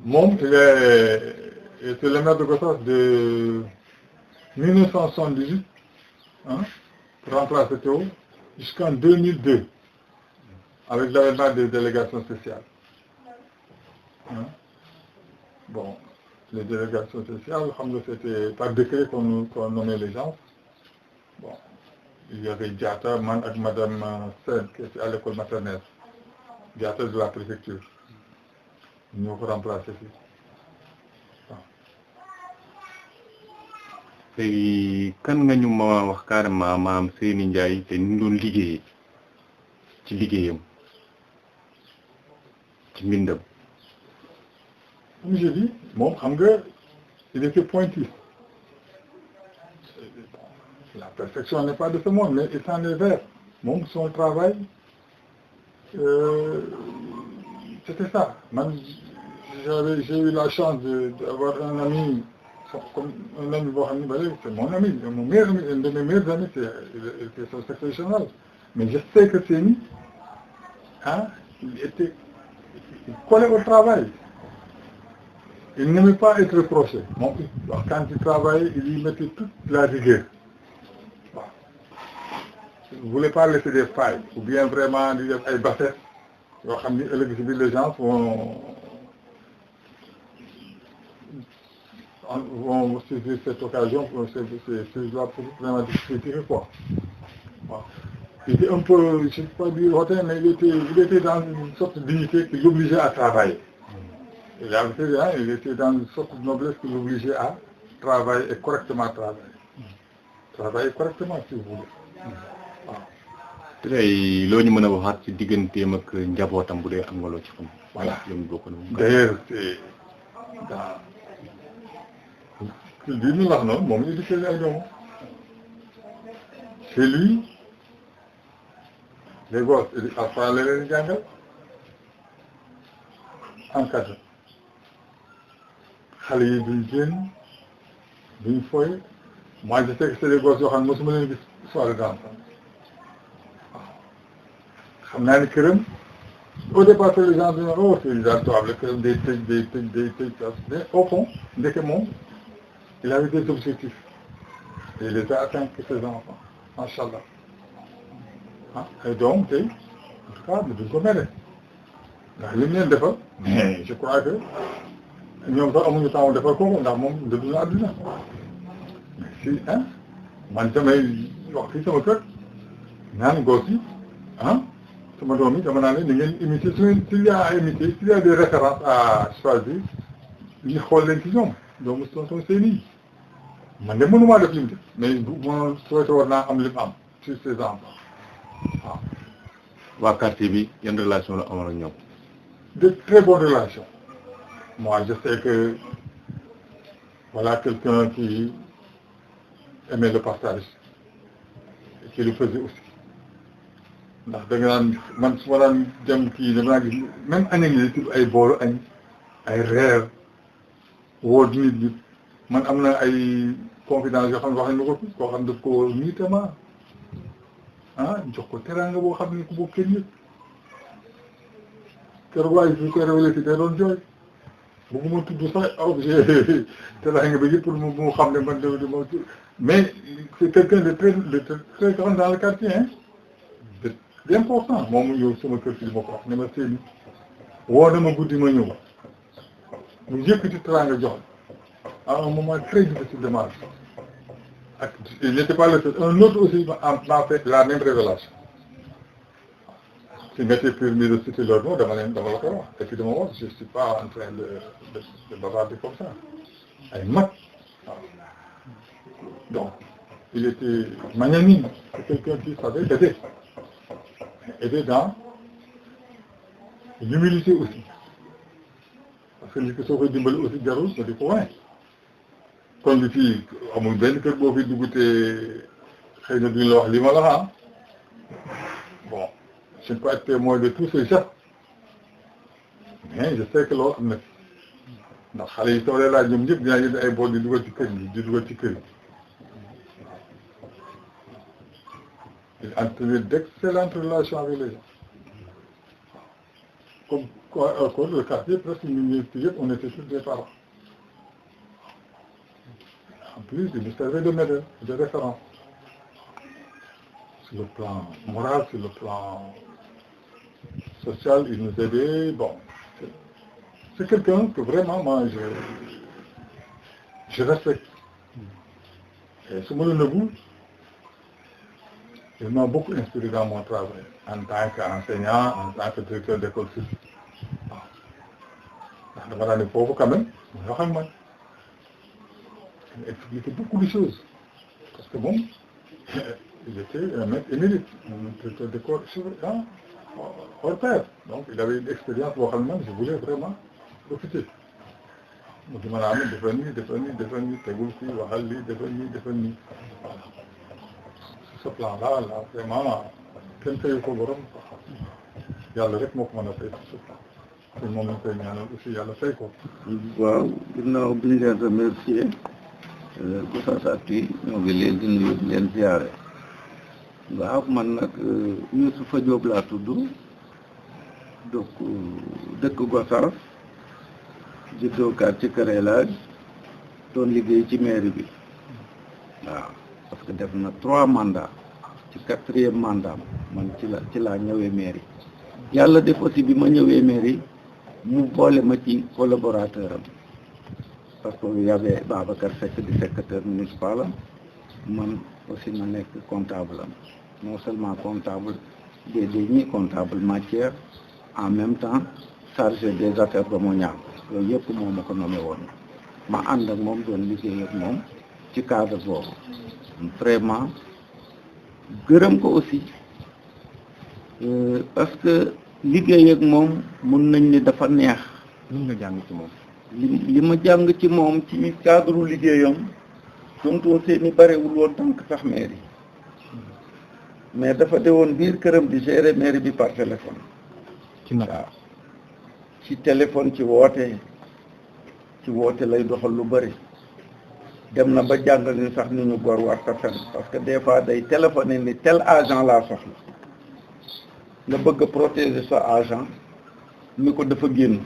Moom c'est le maire de Gossas de 1978 hein, pour remplacer Théo jusqu'en 2002 avec l'avènement des délégations spéciales. Hein. Bon, les délégations spéciales, c'était par décret qu'on nommait les gens. Bon, il y avait Diata, man avec Madame Sen, qui était à l'école maternelle, Diata de la préfecture. Nous avons remplacé ici. léegi kan nga ñu ma wax carrément maam Seyni Ndiaye te ñu doon liggéeyee ci liggéeyam ci mbindam. Comme je dis moom xam nga il était pointu. La perfection n'est pas de ce monde mais il s'en est vers moom son travail c'était ça. Man j'ai eu la chance d'avoir un ami comme un ami boo xam ne c'est mon ami mon meilleur ami un de mes meilleurs amis il était son secrétaire général mais je sais que Seyni il collait au travail. Il n'aimait pas être reproché. Bon, quand il travaillait, il y mettait toute la rigueur. Bon. Il ne voulait pas laisser des failles, ou bien vraiment des bassesses. Les gens vont saisir cette occasion pour vraiment discuter quoi. Bon. Il était un peu, je ne sais pas dire hautain, mais il était dans une sorte de dignité qui l'obligeait à travailler. Il était dans une sorte de noblesse qui l'obligeait à travailler et correctement travailler. Travailler correctement si vous voulez. waaw. tey loo ñu mën a waxaat ci digganteem ak njabootam bu dee am nga loo ci xam. voilà loolu bokk na. d'ailleurs c'est dans li ñu wax noonu moom ñu dikkee ay doomam. chez lui les gosses alxuraan la leen jàngal encadré. xale yi duñ génn duñ foy moi je sais que c'est des gosses yoo xam ne mosuma leen gis soirée d'enfant waaw xam naa ni këram au départ les gens disent oh c'est daal tubaab la këram day tëj mais au fond ndeke moom il avait des objectifs et il les a atteints que ses enfants macha allah ay doom tey en tout cas duñ ko mere ndax li mu leen defal mais je crois que ñoom sax amuñu temps defal kooku ndax moom dëddu na àdduna mais si man damay wax fii sama kër naan góor yi sama doom yi dama naan ne ni ngeen imiter s'il y a à imiter s'il y a des références à choisir ñu xool leen ci ñoom doomu tonton Seyni man de mënumaa def li mu def mais bu ma souhaité war naa am li mu am sur ses enfants waaw. waa quartier bi yan relation la amoon ak ñoom. De très bonnes relations. Moi, je sais que voilà quelqu'un qui aimait le partage et qui le faisait aussi. ndax da nga naan man su ma daan dem kii dama naa gis même añ yi tudd ay boolu añ ay reer woo nit man am na ay confidence yoo xam ne wax nañu ko fi koo xam ne daf ko niitamment jox ko teraanga boo xam ne ku bokk kenn yëpp keroog waaye su koy révélé fi day doon jooy bëgguma tudd sax objet teraanga bi yëpp pour mu xam ne man dama mais c'est quelqu'un de très grand dans le quartier d'important moom yow sama kër si li ma ko wax ne ma Seyni woo na ma guddi ma ñëw mu yëkkati teraanga jox à un moment très difficile de ma vie ak il n'était pas le seul un autre aussi m'a fait la même révélation s'il m'était permis de citer leur nom dama la koy wax et puis dama wax je suis pas en train de bavarder comme ça ay mag waaw donc il était magnanime c'est quelqu'un qui savait aider dans l'humilité aussi parce que nit ki soo koy dimbali aussi jarul nga di ko wane kon bi fii amul benn kër boo fi dugg te xëy na duñ la wax li ma la wax bon je ne peux pas être témoin de tous ces gestes mais je sais que loolu am na fi ndax xale yi soo leen laaj ñoom ñëpp dinaa jënd ay bool di dugal ci kër yi di dugal ci kër yi il entretenait d'excellentes relations avec les gens comme le quartier, presque on était tous des parents. En plus, il nous servait de modèle, de référence. Sur le plan moral, sur le plan social, il nous aidait. Bon, c'est quelqu'un que vraiment, moi, je respecte. Et ce monde Nebou, il m'a beaucoup inspiré dans mon travail, en tant qu'enseignant, en tant que directeur d'école suisse. Dama daan ne foofu quand même, mu wax ak man. Il expliquait beaucoup de choses. Parce que bon, il était un maître émérite, un directeur d'école hors pair. Donc il avait une expérience boo xam ne je voulais vraiment profiter. mu di mën a am defal nii tegul fii waxal lii defal nii. Sur ce plan-là, vraiment, kenn fayu ko borom yàlla rek moo ko mën a fay sur ce plan. te moom lañ koy ñaanal aussi yàlla fay ko. waaw ginnaaw bi ñu leen remercier Gossasactu ñoo ngi leen di nuyu di leen ziare waaw man nag Youssoufa Diop laa tudd dëkk Gossas juddoo quartier Kër El Hadj doon liggéey ci mairie bi waaw parce que def na 3 mandats ci 4e mandat man ci laa ñëwee mairie yàlla def aussi bi ma ñëwee mairie mu boole ma ci collaborateur am parce que y avait Babacar Seck di secrétaire municipal am man aussi ma nekk comptable am non seulement comptable des ñi comptable matière en même temps chargé des affaires domaniales yooyu yëpp moom ma ko nommé woon ma ànd ak moom doon liggéey ak moom ci cadre boobu vraiment gërëm ko aussi parce que liggéey ak moom mun nañ ni dafa neex. lu nga jàng ci moom. li ma jàng ci moom ci cadre liggéeyam tonton seeni barewul woon tànk sax mairie mais dafa dewoon biir këram di gérer mairie bi par téléphone. ci naka ci téléphone ci woote lay doxal lu bëri dem na ba jàngal ni sax ni ñu góor war ta fen parce que des fois day téléphoné ni tel agent laa soxla nga bëgg a protéger sa agent ni ko dafa génn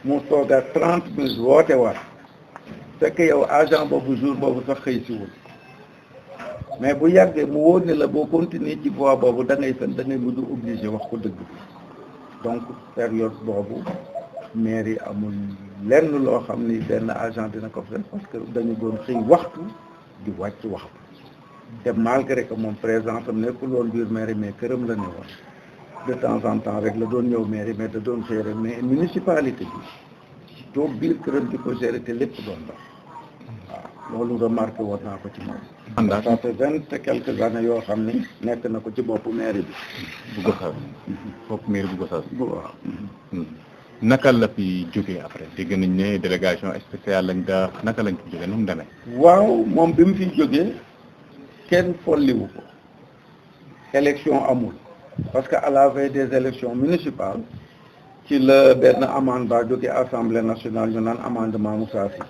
mu toogaat 30 minutes woote waat fekk yow agent boobu jour boobu sax xëy siwul mais bu yàggee mu wóor ne la boo continuer ci voie boobu da ngay fen da ngay mujj obligé wax ko dëgg donc période boobu mairie amul lenn loo xam ni benn agent dina ko fen parce que dañu doon xëy waxtu di wàcc waxtu te malgré que moom présence am nekkul woon biir mairie mais këram la ne woon de temps en temps rek la doon ñëw mairie mais da doon gérer mais municipalité bi toog biir këram di ko gérer te lépp doon dox waaw loolu remarqué woon naa ko ci moom. ça fait 20 et quelques années yoo xam ni nekk na ko ci boppu mairie bi. bu Gossas boppu mairie bu Gossas. waaw. naka la fi jógee après dégg nañ ne délégation spéciale lañ daa naka lañ fi jógee nu mu demee. waaw moom bi mu fi jógee kenn folliwu ko élection amul parce que à la veille des élections municipales ci la benn amendement jóge assemblée nationale ñu naan amendement Moussa Sy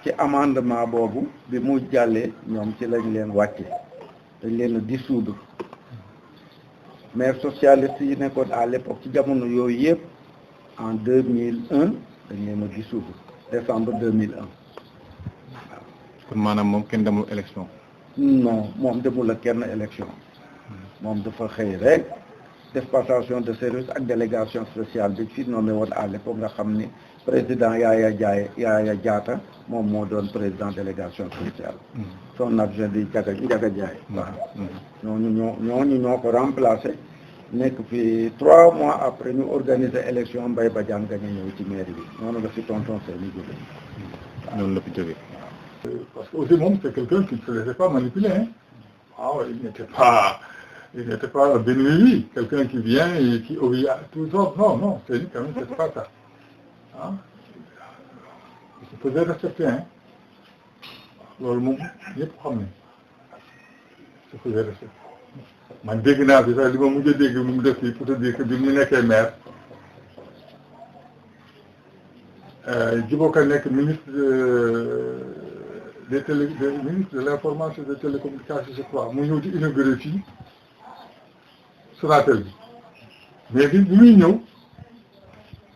ci amendement boobu bi mu jàllee ñoom ci lañ leen wàcce dañ leen a dissoudre maire socialiste yi nekkoon à l'époque ci jamono yooyu yëpp en 2001 dañ leen a dissoudre décembre 2001 waaw. kon maanaam moom kenn demul élection. non moom demul ak kenn élection moom dafa xëy rek def passation de service ak délégation spéciale bi fi nommé woon à l'époque nga xam ni président Yaaya Jaata moom moo doon président délégation spéciale. son adjoint di Njaga Jaay waaw. ñooñu ñoo ko remplacé nekk fi 3 mois après ñu organiser élection Mbaye Badiane gañe ñëw ci mairie bi noonu la fi tonton Seyni jóge. noonu la fi jógee. Parce que aussi moom c'est quelqu'un qui ne se laissait pas manipuler hein. Il n'était pas un béni, quelqu'un qui vient et qui obéit à tous les autres. Non, c'est quand même c'est pas ça. Il se faisait respecter hein. loolu moom ñëpp xam ne il se faisait respecter. man dégg naa fi sax li ma mujj a dégg mu def fii pour te dire que bi mu nekkee maire Djibo Ka nekk ministre ministre de l'information et des télécommunications je crois mu ñëw di inauguré fii Sonatel bi mais bi muy ñëw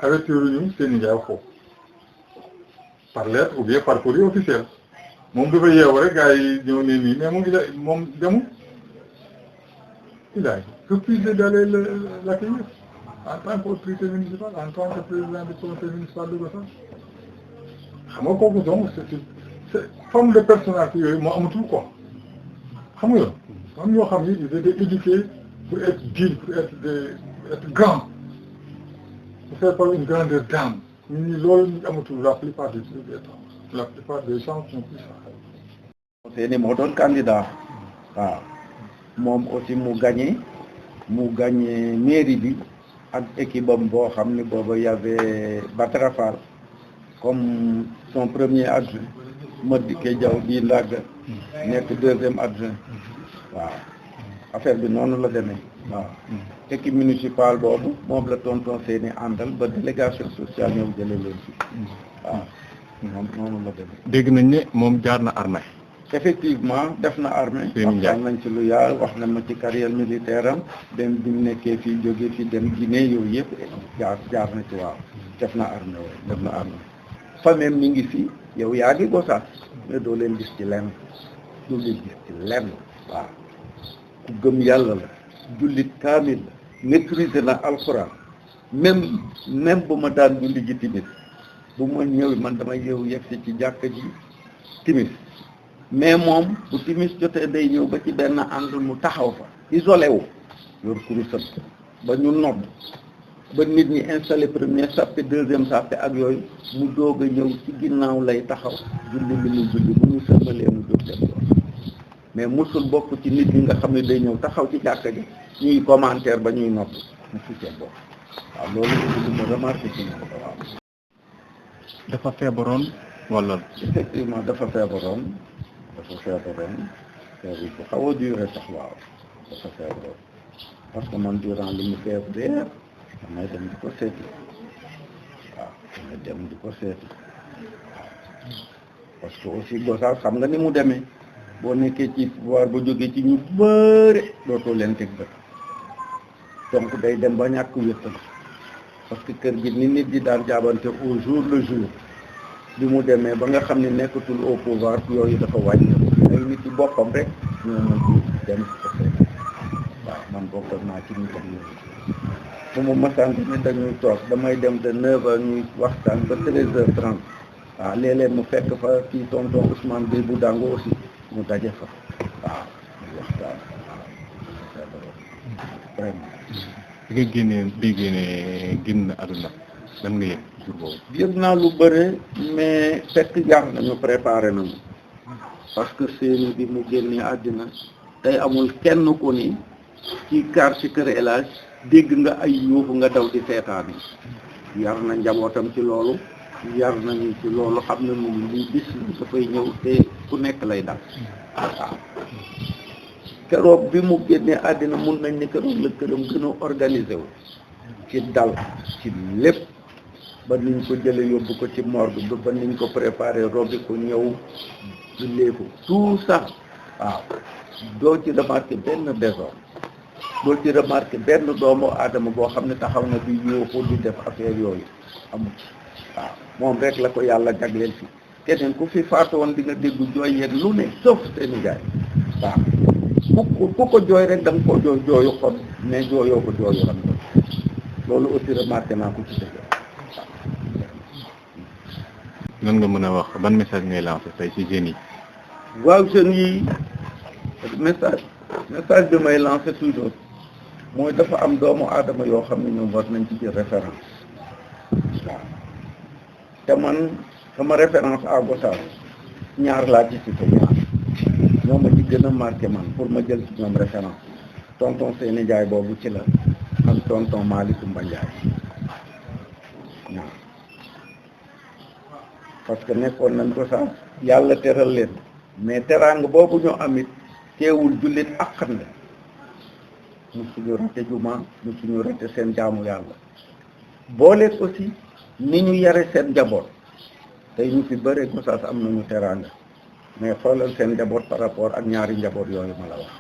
avertir ñu Seyni Ndiaye foofu par lettre ou bien par courrier officiel moom dafa yeewu rek gars yi ñëw ne nii mais moom demul il a refusé d'aller l'accueillir en tant qu'autorité municipale en tant que président du conseil municipal de Gossas xam nga kooku donc c'est forme de personnalité yooyu moo amatul quoi xam nga am ñoo xam ni ils étaient éduqués pour être digne pour être grand pour faire par une grandeur d'âme ñun ñi loolu ñu amatul la plupart du temps la plupart des gens sont plus ça. Seyni moo doon candidat waaw moom aussi mu gagné mairie bi ak équipe am boo xam ne booba y avait Batara Fall comme son premier adjoint Madické Diaw di Ndaga nekk deuxième adjoint waaw affaire bi noonu la demee waaw équipe municipale boobu moom la tonton Seyni àndal ba délégation sociale ñëw jëlee leen fi waaw moom noonu la demee. dégg nañ ne moom jaar na armée. effectivement def na armée waxtaan nañ ci lu yaa wax na ma ci carrière militaire am dem bi mu nekkee fii jóge fi dem Guinée yooyu yëpp jaar na ci waaw def na armée waaye def na armée famille mi ngi fi yow yaa ngi Gossas mais doo leen gis ci lenn waaw ku gëm yàlla la jullit kaamil la maîtriser na alxuraan même bu ma daan julli ji timis bu ma ñëw man damay yow yegg si ci jàkka ji timis mais moom bu timis jotee day ñëw ba ci benn angle mu taxaw fa isolé wu yor kurusam ba ñu nodd ba nit ñi installé premier sàppe deuxième sàppe ak yooyu mu doog a ñëw ci ginnaaw lay taxaw julli li mu julli bu ñu sëlmalee mu jóg dem yoon mais musul bokk ci nit ñi nga xam ne day ñëw taxaw ci jàkka ji ñuy commentaire ba ñuy nodd mu fi cee bokk waaw loolu lu ma remarqué ci moom waaw. dafa feebaroon wala. effectivement dafa feebaroon feebar bu xaw a duré sax waaw dafa feebaroon parce que man durant li mu feebaree damay dem di ko seeti waaw parce que aussi Gossas xam nga ni mu demee boo nekkee ci pouvoir ba jógee ci ñu bëre dootoo leen teg bët donc day dem ba ñàkk wéttal parce que kër gi ni nit di daan jaabante au jour le jour bi mu demee ba nga xam ne nekkatul au pouvoir yooyu dafa wàññi ay nit ci boppam rek ñoo mën di dem ko seeti waaw man bokk naa ci nit ak yooyu bu mu masaan ni dañuy toog damay dem de 9h ñuy waxtaan ba 13h30 waaw léeg-léeg mu fekk fa kii tonton Ousmane Gueye bu Dango aussi mu daje fa waaw ñu waxtaan waaw vraiment. bi nga génn àdduna lan nga yëg jour boobu. yëg naa lu bëre mais fekk jaar nañu préparé nañu parce que Seyni bi mu génnee àddina tey amul kenn ku ni ci kër El Hadj dégg nga ay yuuxu nga daw di seetaan yar na njabootam ci loolu yar nañu ci loolu xam na moom lii bis dafay ñëw te ku nekk lay dal waaw keroog bi mu génnee àddina mun nañ ni keroog la këram gën a organisé wu ci dal ci lépp ba niñ ko jële yóbbu ko ci morgue ba niñ ko préparé robi ko ñëw jullee ko tout ça waaw doo ci remarqué benn désordre doo ci remarqué benn doomu aadama boo xam ne taxaw na di yuuxu di def affaire yooyu amul waaw moom rek la ko yàlla jagleel fi keneen ku fi faatu woon di nga déggu jooy yeeg lu ne sauf Seyni Ndiaye waaw ku ko jooy rek da nga ko jooyu xol mais jooyoo ko jooyu xam loolu aussi remarqué naa ko ci dëgg lan nga mën a wax ban message ngay lancé tey ci jeunes yi. waaw jeunes yi message bi may lancé toujours mooy dafa am doomu aadama yoo xam ne ñoom war nañ ci jël référence waaw te man sama référence à Gossas ñaar laa ci cité ñaar ñoo ma ci gën a marqué man pour ma jël ci ñoom référence tonton Seyni Ndiaye boobu ci la ak tonton Malick Mbandiaye waaw parce que nekkoon nañ Gossas yàlla teral leen mais teraanga boobu ñoo amit teewul jullit ak xam ne mu suñu rate juma mu suñu rate seen jaamu yàlla boole aussi ni ñu yare seen njaboot tey ñu fi bëre Gossas am nañu teraanga mais xoolal seen njaboot par rapport ak ñaari njaboot yooyu ma la wax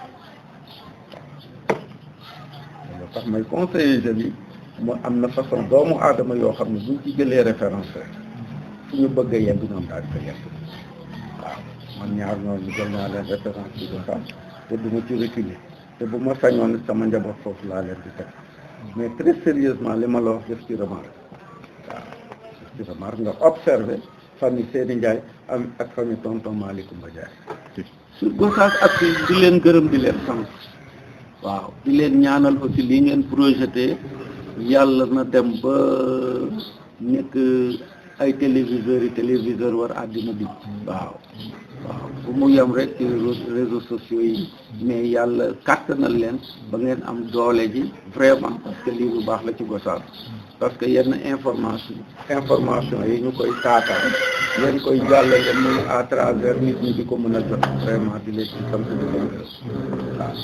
loolu tax may conseiller jeunes yi mu am na façon doomu aadama yoo xam ne buñ ci jëlee référence rek fu ñu bëgg a yegg ñoom daal ko yegg waaw man ñaar ñooñu jël naa leen référence ci Gossas te du ma ci reculer te bu ma sañoon sama njaboot foofu laa leen di teg mais très sérieusement li ma la wax def ci remarque waaw def ci remarque nga observé famille Seydi Ndiaye ak famille tonton Malick Coumba Ndiaye sur Gossas ak di leen gërëm di leen sant waaw di leen ñaanal aussi li ngeen projeté yàlla na dem ba nekk ay téléviseur war àddina bi waaw bu mu yem rek ci réseaux sociaux yi mais yàlla kàttanal leen ba ngeen am doole ji vraiment parce que lii lu baax la ci Gossas parce que yenn information yi ñu koy taataan ngeen koy jàllale muy à travers nit ñi di ko mën a jot vraiment di leen ci sant di leen gërëm waaw.